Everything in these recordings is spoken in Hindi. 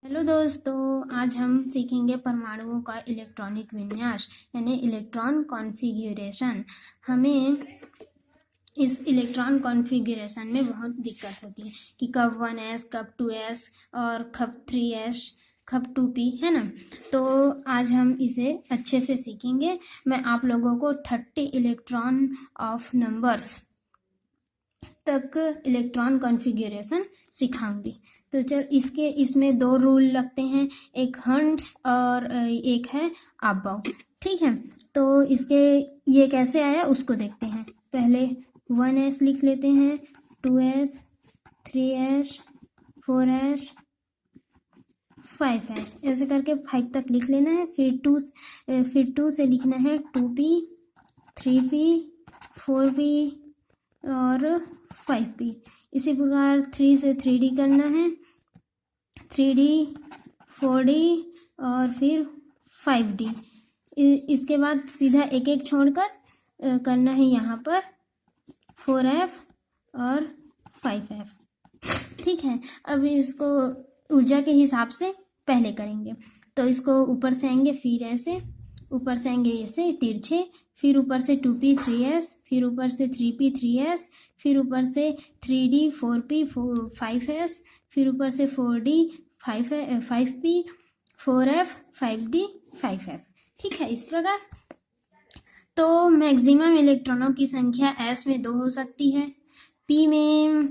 हेलो दोस्तों, आज हम सीखेंगे परमाणुओं का इलेक्ट्रॉनिक विन्यास यानी इलेक्ट्रॉन कॉन्फ़िगरेशन। हमें इस इलेक्ट्रॉन कॉन्फ़िगरेशन में बहुत दिक्कत होती है कि कब 1s कब 2s और कब 3s कब 2p, है ना। तो आज हम इसे अच्छे से सीखेंगे। मैं आप लोगों को 30 इलेक्ट्रॉन ऑफ नंबर्स तक इलेक्ट्रॉन कॉन्फ़िगरेशन सिखाऊंगी। तो चल इसमें दो रूल लगते हैं, एक हंट्स और एक है अबव। ठीक है, तो इसके ये कैसे आया उसको देखते हैं। पहले 1s लिख लेते हैं, 2s, 3s, 4s, 5s, ऐसे करके 5 तक लिख लेना है। फिर 2 से लिखना है 2p, 3p, 4p और 5p। इसी प्रकार 3 से 3d करना है, 3d, 4d और फिर 5d। इसके बाद सीधा एक एक छोड़कर करना है यहाँ पर 4f और 5f। ठीक है, अब इसको ऊर्जा के हिसाब से पहले करेंगे। तो इसको ऊपर से आएंगे, फिर ऐसे ऊपर से आएंगे ऐसे तिरछे, फिर ऊपर से 2p 3s, फिर ऊपर से 3p 3s, फिर ऊपर से 3d 4p 5s, फिर ऊपर से 4d 5p 4f 5d 5f। ठीक है, इस प्रकार। तो मैक्सिमम इलेक्ट्रॉनों की संख्या s में 2 हो सकती है, p में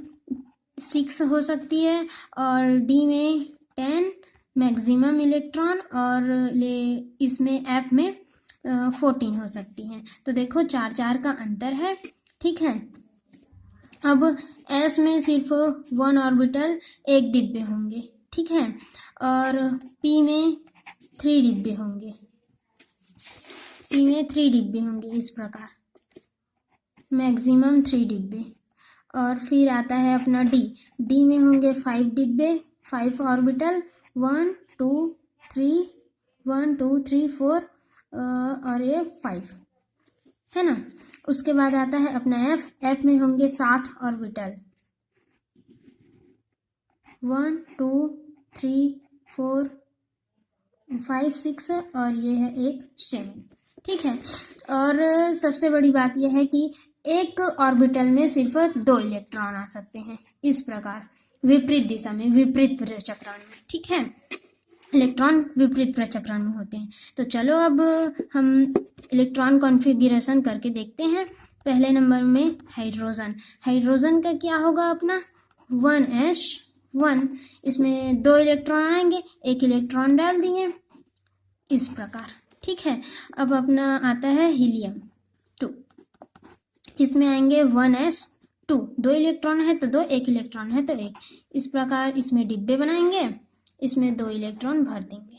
6 हो सकती है और d में 10 मैक्सिमम इलेक्ट्रॉन और इसमें f में 14 हो सकती हैं। तो देखो 4 का अंतर है। ठीक है, अब s में सिर्फ 1 ऑर्बिटल 1 डिब्बे होंगे। ठीक है, और p में 3 डिब्बे होंगे, इस प्रकार मैक्सिमम 3 डिब्बे। और फिर आता है अपना डी में होंगे 5 डिब्बे, 5 ऑर्बिटल, 1 2 3 1 2 3 4 और ये 5, है ना। उसके बाद आता है अपना एफ में होंगे 7 ऑर्बिटल, 1 2 3 4 5 6 और ये है एक 7। ठीक है, और सबसे बड़ी बात यह है कि एक ऑर्बिटल में सिर्फ 2 इलेक्ट्रॉन आ सकते हैं, इस प्रकार विपरीत दिशा में, विपरीत प्रचक्रण में। ठीक है, इलेक्ट्रॉन विपरीत प्रचक्रण में होते हैं। तो चलो अब हम इलेक्ट्रॉन कॉन्फ़िगरेशन करके देखते हैं। पहले नंबर में हाइड्रोजन का क्या होगा अपना 1s1, इसमें 2 इलेक्ट्रॉन आएंगे, एक इलेक्ट्रॉन डाल दिए, इस प्रकार। ठीक है, अब अपना आता है हीलियम 2, इसमें आएंगे 1s2, 2 इलेक्ट्रॉन है तो 2, एक इलेक्ट्रॉन है तो 1, इस प्रकार इसमें डिब्बे बनाएंगे, इसमें 2 इलेक्ट्रॉन भर देंगे।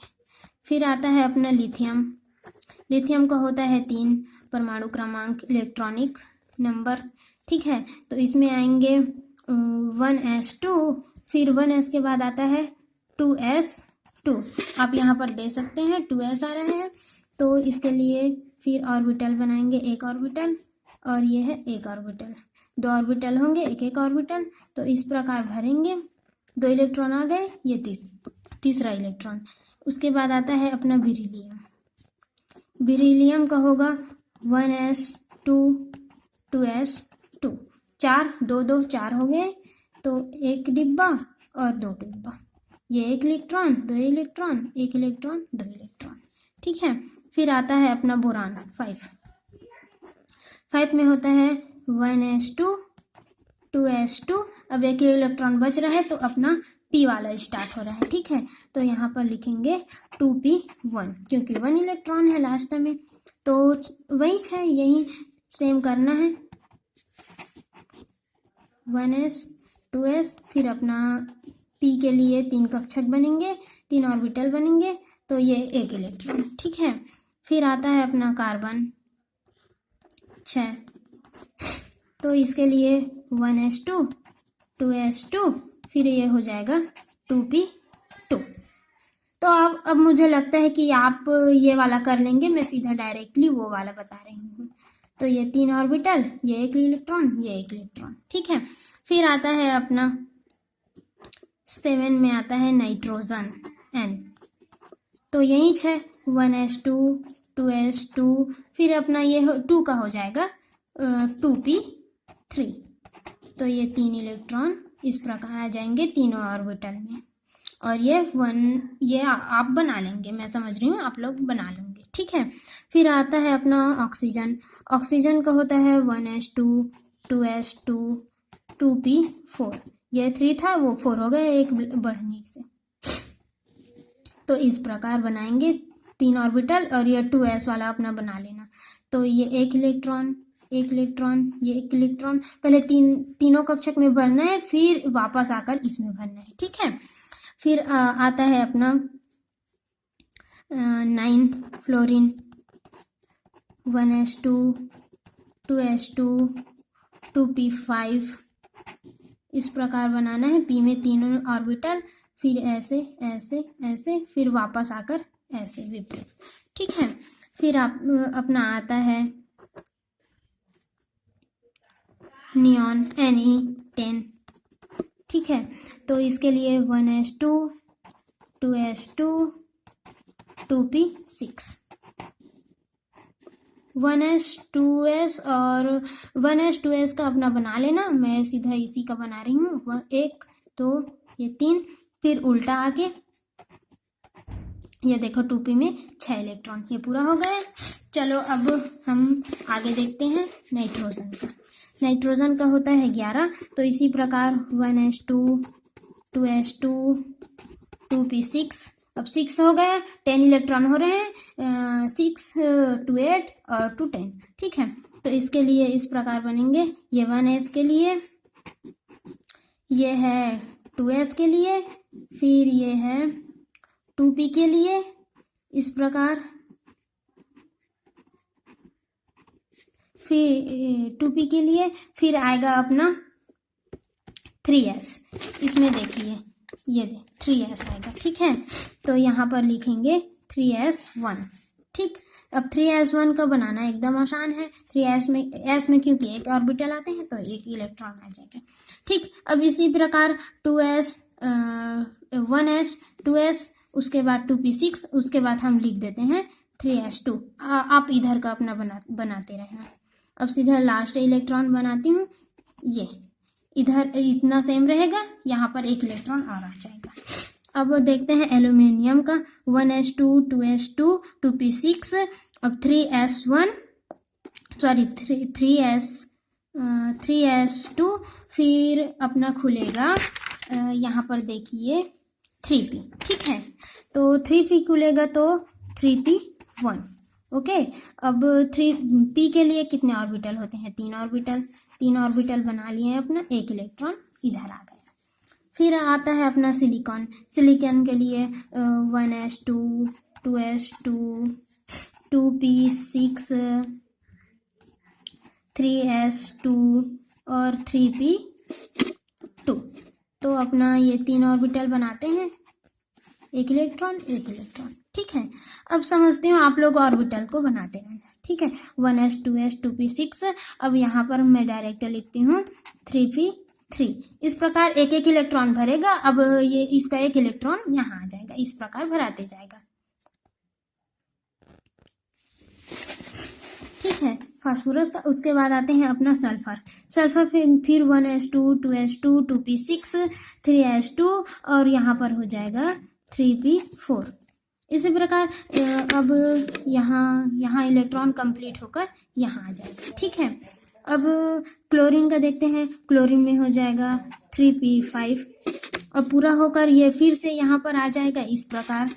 फिर आता है अपना लिथियम का होता है 3 परमाणु क्रमांक इलेक्ट्रॉनिक नंबर। ठीक है, तो इसमें आएंगे 1s2, फिर 1s के बाद आता है 2s2, आप यहाँ पर दे सकते हैं 2s आ रहे हैं। तो इसके लिए फिर ऑर्बिटल बनाएंगे, एक ऑर्बिटल और ये है एक ऑर्बिटल, 2 ऑर्बिटल होंगे, एक एक ऑर्बिटल। तो इस प्रकार भरेंगे, 2 इलेक्ट्रॉन आ गए, ये तीसरा इलेक्ट्रॉन। उसके बाद आता है अपना बेरिलियम का होगा 1s2 2s2, 4 2 2 4 हो गए, तो एक डिब्बा और 2 डिब्बा, ये एक इलेक्ट्रॉन, 2 इलेक्ट्रॉन, एक इलेक्ट्रॉन, 2 इलेक्ट्रॉन। ठीक है, फिर आता है अपना बोरान 5 में होता है 1s2 2s2। अब एक इलेक्ट्रॉन बच रहा है तो अपना p वाला स्टार्ट हो रहा है। ठीक है, तो यहाँ पर लिखेंगे 2p1, क्योंकि 1 इलेक्ट्रॉन है लास्ट में, तो वही है, यही सेम करना है, 1s 2s, फिर अपना p के लिए 3 कक्षक बनेंगे, 3 ऑर्बिटल बनेंगे, तो ये एक इलेक्ट्रॉन। ठीक है, फिर आता है अपना कार्बन 6, तो इसके लिए 1s2 2s2, फिर ये हो जाएगा 2p2। तो अब मुझे लगता है कि आप ये वाला कर लेंगे, मैं सीधा डायरेक्टली वो वाला बता रही हूँ। तो ये 3 ऑर्बिटल, ये एक इलेक्ट्रॉन, ये एक इलेक्ट्रॉन। ठीक है, फिर आता है अपना 7 में आता है नाइट्रोजन, N। तो यही 6 1s2 2s2 फिर अपना ये 2 का हो जाएगा 2p3। तो ये 3 इलेक्ट्रॉन इस प्रकार आ जाएंगे तीनों ऑर्बिटल में। और ये आप बना लेंगे, मैं समझ रही हूँ आप लोग बना लेंगे, ठीक है। फिर आता है अपना ऑक्सीजन। ऑक्सीजन का होता है 1s2 2s2 2p4। ये 3 था, वो 4 हो गया एक बढ़ने से। तो इस प्रकार बनाएंगे 3 ऑर्बिटल, और ये 2s वाला अपना बना लेना। तो ये एक इलेक्ट्रॉन ये एक इलेक्ट्रॉन पहले तीनों कक्षक में भरना है, फिर वापस आकर इसमें भरना है, ठीक है। फिर आता है अपना 9 फ्लोरीन 1s2 2s2 2p5। इस प्रकार बनाना है। p में तीनों ऑर्बिटल, फिर ऐसे ऐसे ऐसे, फिर वापस आकर ऐसे विपरीत, ठीक है। फिर अपना आता है नियॉन Ne10, ठीक है। तो इसके लिए 1s2 2s2 2p6 1s 2s और 1s 2s का अपना बना लेना। मैं सीधा इसी का बना रही हूँ। 1 2 ये 3, फिर उल्टा आके ये देखो 2p में 6 इलेक्ट्रॉन, ये पूरा हो गया। चलो अब हम आगे देखते हैं नाइट्रोजन का। नाइट्रोजन का होता है 11। तो इसी प्रकार 1s2 2s2 2p6। अब 6 हो गया, 10 इलेक्ट्रॉन हो रहे हैं, 6 2 8 और 2 10, ठीक है। तो इसके लिए इस प्रकार बनेंगे। ये 1s के लिए, ये है 2s के लिए, फिर ये है 2p के लिए इस प्रकार, फिर 2p के लिए, फिर आएगा अपना 3s। इसमें देखिए ये 3s आएगा, ठीक है। तो यहाँ पर लिखेंगे 3s1, ठीक। अब 3s1 का बनाना एकदम आसान है। 3s में क्योंकि एक ऑर्बिटल आते हैं तो एक इलेक्ट्रॉन आ जाएगा, ठीक। अब इसी प्रकार 2s 1s 2s, उसके बाद 2p6, उसके बाद हम लिख देते हैं 3s2। आप इधर का अपना बनाते रहना। अब सीधा लास्ट इलेक्ट्रॉन बनाती हूँ। ये इधर इतना सेम रहेगा, यहाँ पर एक इलेक्ट्रॉन और आ जाएगा। अब देखते हैं एल्यूमिनियम का 1s2 2s2 2p6। अब 3s1 सॉरी 3s2, फिर अपना खुलेगा यहाँ पर देखिए 3p, ठीक है। तो 3p खुलेगा तो 3p1, ओके। अब 3p के लिए कितने ऑर्बिटल होते हैं? 3 ऑर्बिटल बना लिए हैं अपना, एक इलेक्ट्रॉन इधर आ गया। फिर आता है अपना सिलिकॉन के लिए 1s2 2s2 2p6 3s2 और 3p2। तो अपना ये 3 ऑर्बिटल बनाते हैं, एक इलेक्ट्रॉन, ठीक है। अब समझते हो आप लोग ऑर्बिटल को बनाते हैं, ठीक है। 1s 2s 2p6। अब यहाँ पर मैं डायरेक्ट लिखती हूँ 3p3। इस प्रकार एक एक इलेक्ट्रॉन भरेगा। अब ये इसका एक इलेक्ट्रॉन यहाँ आ जाएगा, इस प्रकार भराते जाएगा, ठीक है। फास्फोरस का उसके बाद आते हैं अपना सल्फर फिर 1s2 2s2 2p6 3s2 और यहाँ पर हो जाएगा 3p4। इसी प्रकार अब यहाँ इलेक्ट्रॉन कंप्लीट होकर यहाँ आ जाएगा, ठीक है। अब क्लोरीन का देखते हैं। क्लोरीन में हो जाएगा 3p5 और पूरा होकर ये फिर से यहाँ पर आ जाएगा इस प्रकार।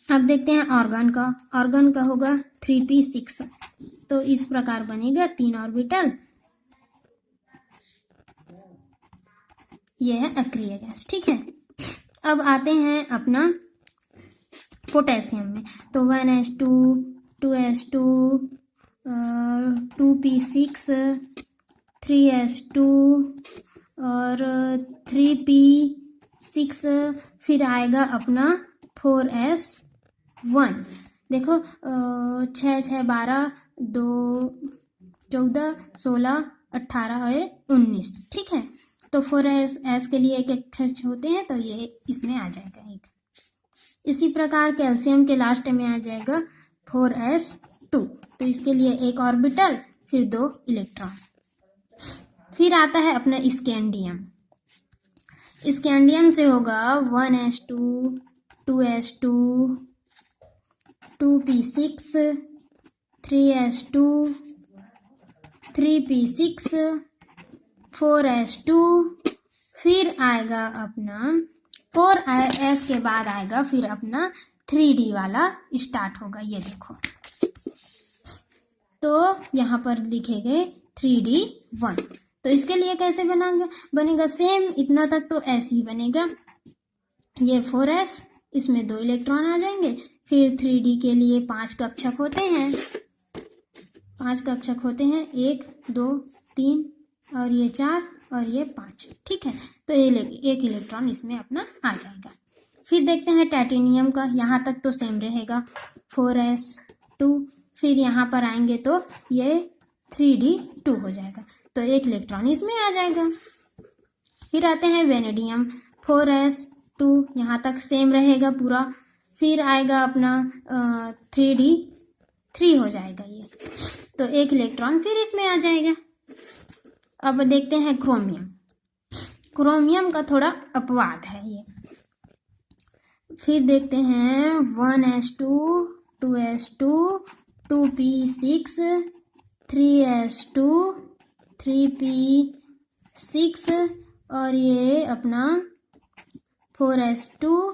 अब देखते हैं ऑर्गन का होगा 3p6। तो इस प्रकार बनेगा 3 ऑर्बिटल। यह है अक्रिय गैस, ठीक है। अब आते हैं अपना पोटेशियम में। तो 1s2 2s2 2p6 3s2 और 3p6, फिर आएगा अपना 4s1। देखो 6 6 12 2 14 16 18 और 19, ठीक है। तो 4s के लिए एक होते हैं, तो ये इसमें आ जाएगा एक। इसी प्रकार कैल्शियम के लास्ट में आ जाएगा 4s2, तो इसके लिए एक ऑर्बिटल, फिर 2 इलेक्ट्रॉन। फिर आता है अपना स्कैंडियम। स्कैंडियम से होगा 1s2, 2s2, 2p6, 3s2, 3p6, 4s2, फिर आएगा अपना 4s के बाद आएगा फिर अपना 3d वाला स्टार्ट होगा। ये देखो, तो यहाँ पर लिखे गए 3d1। तो इसके लिए कैसे बनेगा सेम, इतना तक तो ऐसे ही बनेगा। ये 4s, इसमें 2 इलेक्ट्रॉन आ जाएंगे। फिर 3d के लिए 5 कक्षक होते हैं, 5 कक्षक होते हैं, 1 2 3 और ये 4 और ये 5, ठीक है। तो एक इलेक्ट्रॉन इसमें अपना आ जाएगा। फिर देखते हैं टाइटेनियम का। यहाँ तक तो सेम रहेगा 4s2, फिर यहाँ पर आएंगे तो ये 3d2 हो जाएगा, तो एक इलेक्ट्रॉन इसमें आ जाएगा। फिर आते हैं वेनेडियम, 4s2, यहाँ तक सेम रहेगा पूरा। फिर आएगा अपना 3d3 हो जाएगा ये, तो एक इलेक्ट्रॉन फिर इसमें आ जाएगा। अब देखते हैं क्रोमियम। क्रोमियम का थोड़ा अपवाद है ये। फिर देखते हैं 1s2, 2s2, 2p6, 3s2, 3p6 और ये अपना 4s2,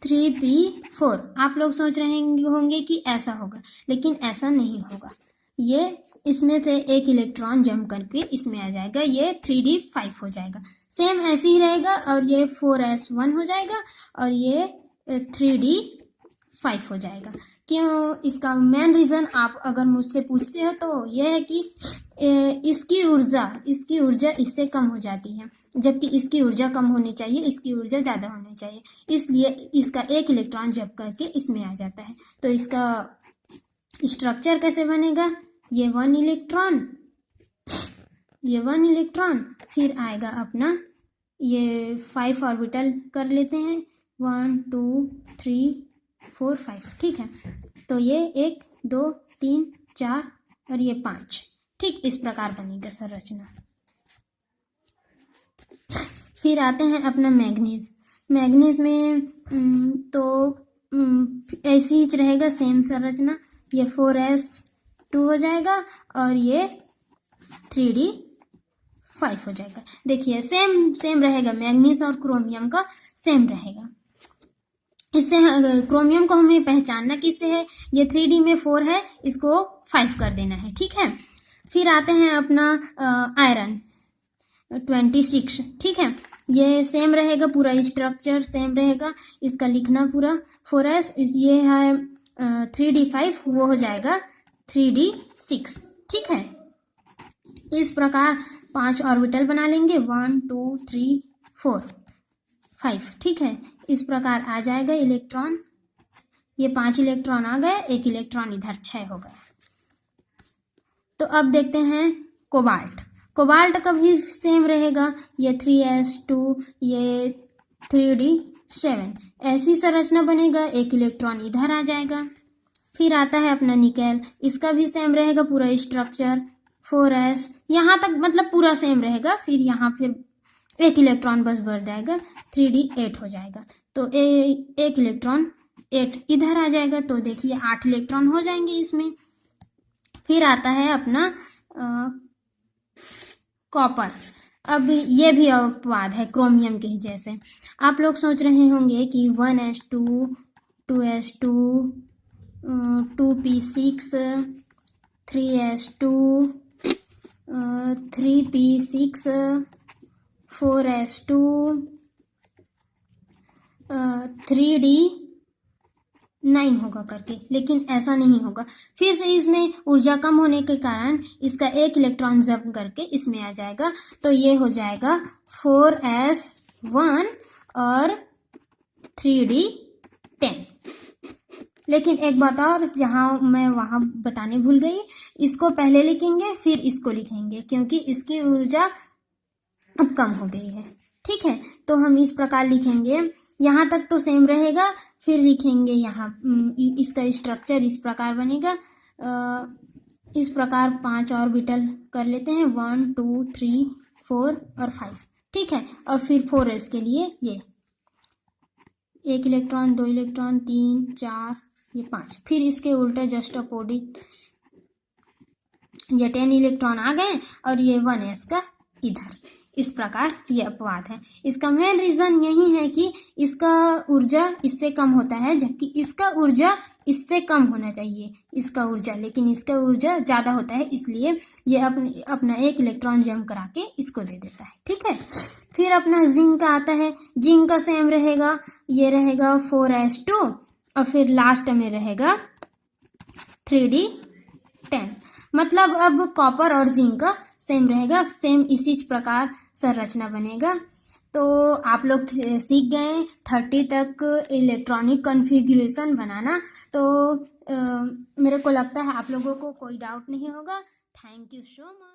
3p4। आप लोग सोच रहे होंगे कि ऐसा होगा, लेकिन ऐसा नहीं होगा। ये इसमें से एक इलेक्ट्रॉन जंप करके इसमें आ जाएगा, ये 3d5 हो जाएगा। सेम ऐसे ही रहेगा और ये 4s1 हो जाएगा और ये 3d5 हो जाएगा। क्यों? इसका मेन रीज़न आप अगर मुझसे पूछते हो तो यह है कि इसकी ऊर्जा इससे कम हो जाती है, जबकि इसकी ऊर्जा कम होनी चाहिए, इसकी ऊर्जा ज़्यादा होनी चाहिए। इसलिए इसका एक इलेक्ट्रॉन जंप करके इसमें आ जाता है। तो इसका स्ट्रक्चर कैसे बनेगा? ये 1 इलेक्ट्रॉन, फिर आएगा अपना ये 5 ऑर्बिटल कर लेते हैं, 1 2 3 4 5, ठीक है। तो ये 1 2 3 4 और ये 5, ठीक इस प्रकार बनेगा संरचना। फिर आते हैं अपना मैग्नीज। मैग्नीज में तो ऐसे ही रहेगा सेम संरचना। ये 4s2 हो जाएगा और ये 3d5 हो जाएगा। देखिए सेम रहेगा, मैग्नीज और क्रोमियम का सेम रहेगा। इससे क्रोमियम को हमें पहचानना किससे है, ये 3d में 4 है, इसको 5 कर देना है, ठीक है। फिर आते हैं अपना आयरन 26, ठीक है। ये सेम रहेगा, पूरा स्ट्रक्चर सेम रहेगा, इसका लिखना पूरा 4s, ये है 3d5, वो हो जाएगा 3d6, ठीक है। इस प्रकार 5 ऑर्बिटल बना लेंगे, 1 2 3 4 5, ठीक है। इस प्रकार आ जाएगा इलेक्ट्रॉन। ये 5 इलेक्ट्रॉन आ गए, एक इलेक्ट्रॉन इधर 6 हो गया। तो अब देखते हैं कोबाल्ट का भी सेम रहेगा, ये 3s2, ये 3d7, ऐसी संरचना बनेगा, एक इलेक्ट्रॉन इधर आ जाएगा। फिर आता है अपना निकेल, इसका भी सेम रहेगा पूरा स्ट्रक्चर, 4s, यहाँ तक मतलब पूरा सेम रहेगा। फिर यहाँ फिर एक इलेक्ट्रॉन बस बढ़ जाएगा, 3d8 हो जाएगा, तो एक इलेक्ट्रॉन 8 इधर आ जाएगा। तो देखिए 8 इलेक्ट्रॉन हो जाएंगे इसमें। फिर आता है अपना कॉपर। अब ये भी अपवाद है क्रोमियम के ही जैसे। आप लोग सोच रहे होंगे कि 1s2, 2s2, 2p6, 3s2, 3p6, 4s2, 3d9 होगा करके, लेकिन ऐसा नहीं होगा। फिर से इसमें ऊर्जा कम होने के कारण इसका एक इलेक्ट्रॉन जंप करके इसमें आ जाएगा, तो ये हो जाएगा 4s1 और 3d10। लेकिन एक बात और, जहाँ मैं वहाँ बताने भूल गई, इसको पहले लिखेंगे फिर इसको लिखेंगे, क्योंकि इसकी ऊर्जा अब कम हो गई है, ठीक है। तो हम इस प्रकार लिखेंगे यहाँ तक तो सेम रहेगा। फिर लिखेंगे यहाँ इसका स्ट्रक्चर इस प्रकार बनेगा। इस प्रकार 5 ऑर्बिटल कर लेते हैं, 1 2 3 4 और 5, ठीक है। और फिर 4s के लिए ये 1 इलेक्ट्रॉन, 2 इलेक्ट्रॉन, 3 4, ये 5। फिर इसके उल्टे जस्ट अपोजिट ये 10 इलेक्ट्रॉन आ गए और ये 1s का इधर। इस प्रकार ये अपवाद है। इसका मेन रीजन यही है कि इसका ऊर्जा इससे कम होता है, जबकि इसका ऊर्जा इससे कम होना चाहिए, इसका ऊर्जा, लेकिन इसका ऊर्जा ज्यादा होता है, इसलिए ये अपना 1 इलेक्ट्रॉन जम करा के इसको दे देता है, ठीक है। फिर अपना जिंक का आता है। जिंक का सेम रहेगा, ये रहेगा 4s2 और फिर लास्ट में रहेगा 3d10। मतलब अब कॉपर और जिंक का सेम रहेगा, सेम इसी प्रकार संरचना बनेगा। तो आप लोग सीख गए 30 तक इलेक्ट्रॉनिक कॉन्फ़िगरेशन बनाना। तो मेरे को लगता है आप लोगों को कोई डाउट नहीं होगा। Thank you so much.